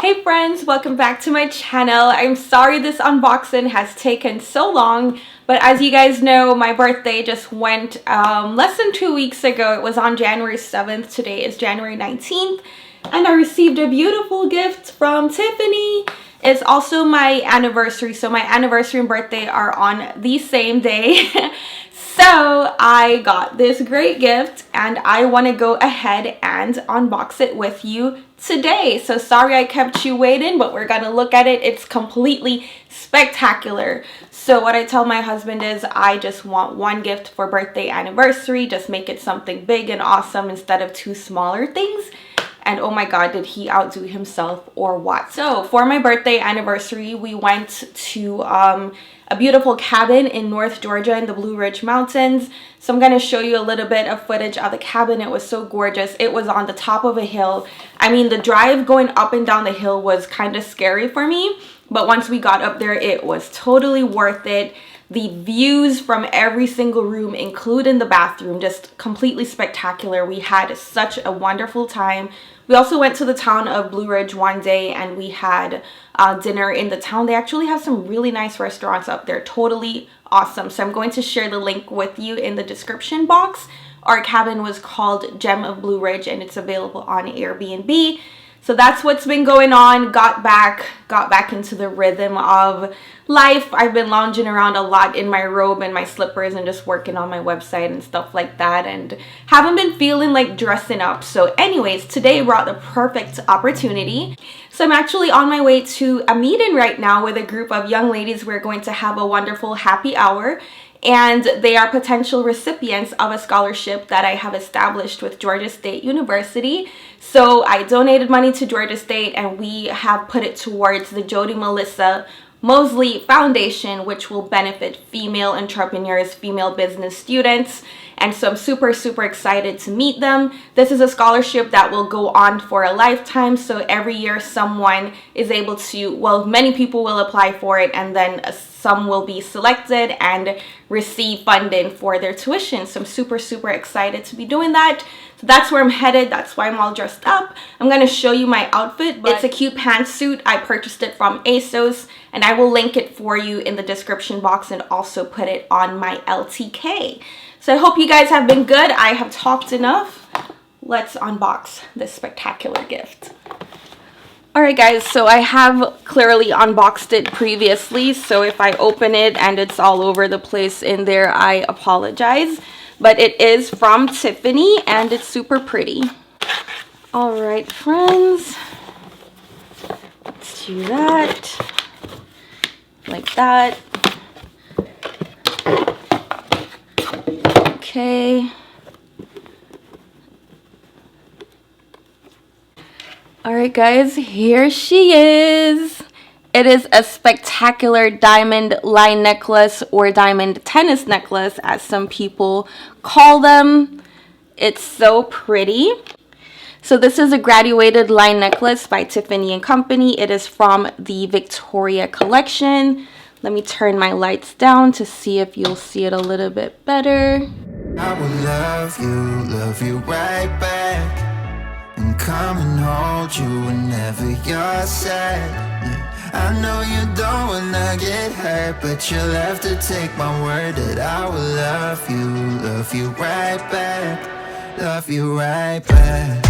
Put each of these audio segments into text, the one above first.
Hey friends, welcome back to my channel. I'm sorry this unboxing has taken so long, but as you guys know, my birthday just went less than 2 weeks ago. It was on January 7th. Today is January 19th, and I received a beautiful gift from Tiffany. It's also my anniversary, so my anniversary and birthday are on the same day. So I got this great gift and I want to go ahead and unbox it with you today. So sorry I kept you waiting, but we're gonna look at it. It's completely spectacular. So what I tell my husband is I just want one gift for birthday anniversary. Just make it something big and awesome instead of two smaller things. And oh my god, did he outdo himself or what? So for my birthday anniversary, we went to a beautiful cabin in North Georgia in the Blue Ridge Mountains. So I'm going to show you a little bit of footage of the cabin. It was so gorgeous. It was on the top of a hill. I mean, the drive going up and down the hill was kind of scary for me, but once we got up there, it was totally worth it. The views from every single room, including the bathroom, just completely spectacular. We had such a wonderful time. We also went to the town of Blue Ridge one day and we had dinner in the town. They actually have some really nice restaurants up there. Totally awesome. So I'm going to share the link with you in the description box. Our cabin was called Gem of Blue Ridge and it's available on Airbnb. So that's what's been going on. Got back into the rhythm of life. I've been lounging around a lot in my robe and my slippers and just working on my website and stuff like that, and haven't been feeling like dressing up. So anyways, today brought the perfect opportunity. So I'm actually on my way to a meeting right now with a group of young ladies. We're going to have a wonderful happy hour. And they are potential recipients of a scholarship that I have established with Georgia State University. So I donated money to Georgia State and we have put it towards the Jody Melissa Mosley Foundation, which will benefit female entrepreneurs, female business students. And so I'm super excited to meet them. This is a scholarship that will go on for a lifetime. So every year someone is able to, well, many people will apply for it and then some will be selected and receive funding for their tuition. So I'm super excited to be doing that. So that's where I'm headed. That's why I'm all dressed up. I'm going to show you my outfit, but it's a cute pantsuit. I purchased it from ASOS and I will link it for you in the description box and also put it on my LTK. So I hope you guys have been good. I have talked enough. Let's unbox this spectacular gift. Alright guys, so I have clearly unboxed it previously, so if I open it and it's all over the place in there, I apologize. But it is from Tiffany and it's super pretty. Alright friends, let's do that, like that. Okay. Alright guys, here she is. It is a spectacular diamond line necklace or diamond tennis necklace as some people call them. It's so pretty. So this is a graduated line necklace by Tiffany Company. It is from the Victoria collection. Let me turn my lights down to see if you'll see it a little bit better. I will love you right back. And come and hold you whenever you're sad. Yeah. I know you don't wanna get hurt, but you'll have to take my word that I will love you right back. Love you right back.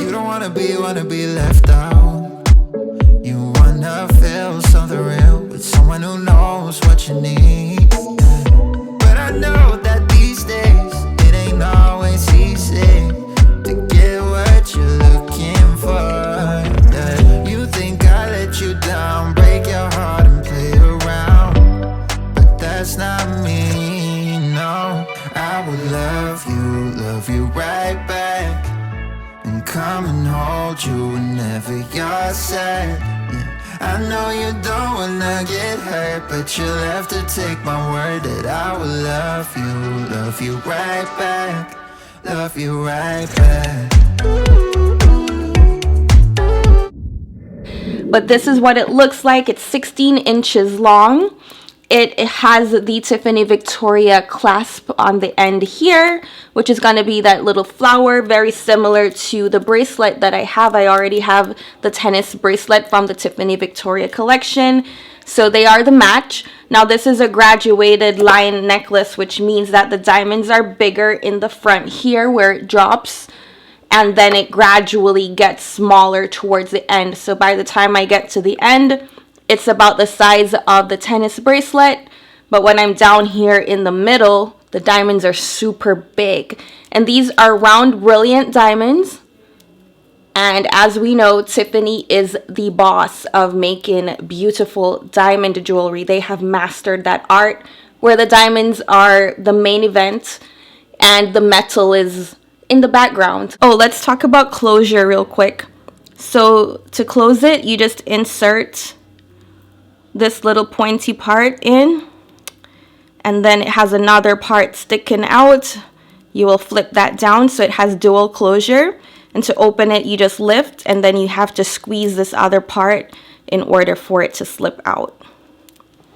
You don't wanna be left out. You wanna feel something real with someone who knows what you need. But I know that these days it ain't always easy to get what you're looking for. Yeah. You think I let you down, break your heart and play around, but that's not me, no. I will love you right back. And come and hold you whenever you're sad. Yeah. I know you don't wanna get hurt, but you'll have to take my word that I will love you right back. Love you right back. But this is what it looks like. It's 16 inches long. It has the Tiffany Victoria clasp on the end here, which is going to be that little flower, very similar to the bracelet that I have. I already have the tennis bracelet from the Tiffany Victoria collection. So they are the match. Now this is a graduated line necklace, which means that the diamonds are bigger in the front here where it drops. And then it gradually gets smaller towards the end. So by the time I get to the end, it's about the size of the tennis bracelet. But when I'm down here in the middle, the diamonds are super big. And these are round brilliant diamonds. And as we know, Tiffany is the boss of making beautiful diamond jewelry. They have mastered that art where the diamonds are the main event and the metal is in the background. Oh, let's talk about closure real quick. So to close it, you just insert this little pointy part in, and then it has another part sticking out. You will flip that down so it has dual closure, and to open it you just lift, and then you have to squeeze this other part in order for it to slip out.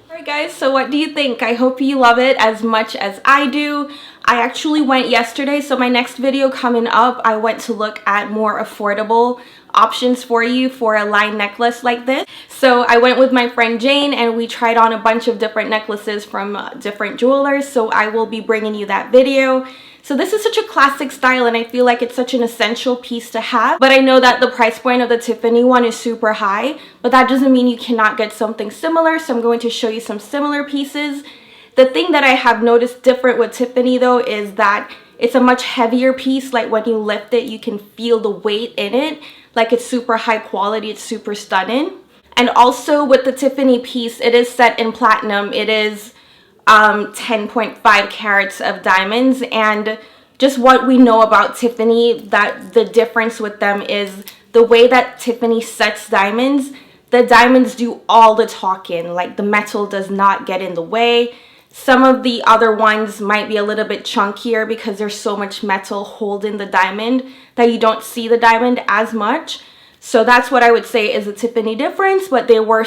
Alright guys, so what do you think? I hope you love it as much as I do. I actually went yesterday, so my next video coming up, I went to look at more affordable options for you for a line necklace like this. So I went with my friend Jane and we tried on a bunch of different necklaces from different jewelers, so I will be bringing you that video. So this is such a classic style and I feel like it's such an essential piece to have. But I know that the price point of the Tiffany one is super high, but that doesn't mean you cannot get something similar. So I'm going to show you some similar pieces. The thing that I have noticed different with Tiffany though is that it's a much heavier piece. Like when you lift it, you can feel the weight in it. Like it's super high quality, it's super stunning. And also with the Tiffany piece, it is set in platinum. It is 10.5 carats of diamonds, and just what we know about Tiffany, that the difference with them is the way that Tiffany sets diamonds. The diamonds do all the talking, like the metal does not get in the way. Some of the other ones might be a little bit chunkier because there's so much metal holding the diamond that you don't see the diamond as much. So that's what I would say is a Tiffany difference, but there were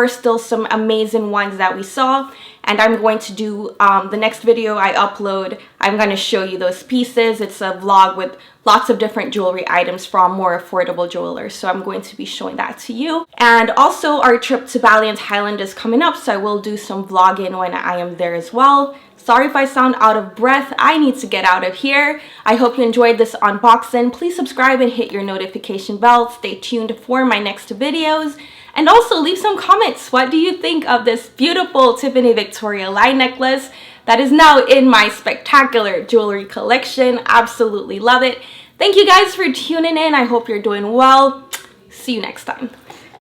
still some amazing ones that we saw. And I'm going to do the next video I upload, I'm going to show you those pieces. It's a vlog with lots of different jewelry items from more affordable jewelers. So I'm going to be showing that to you. And also our trip to Bali and Thailand is coming up, so I will do some vlogging when I am there as well. Sorry if I sound out of breath. I need to get out of here. I hope you enjoyed this unboxing. Please subscribe and hit your notification bell. Stay tuned for my next videos. And also leave some comments. What do you think of this beautiful Tiffany Victoria line necklace that is now in my spectacular jewelry collection? Absolutely love it. Thank you guys for tuning in. I hope you're doing well. See you next time.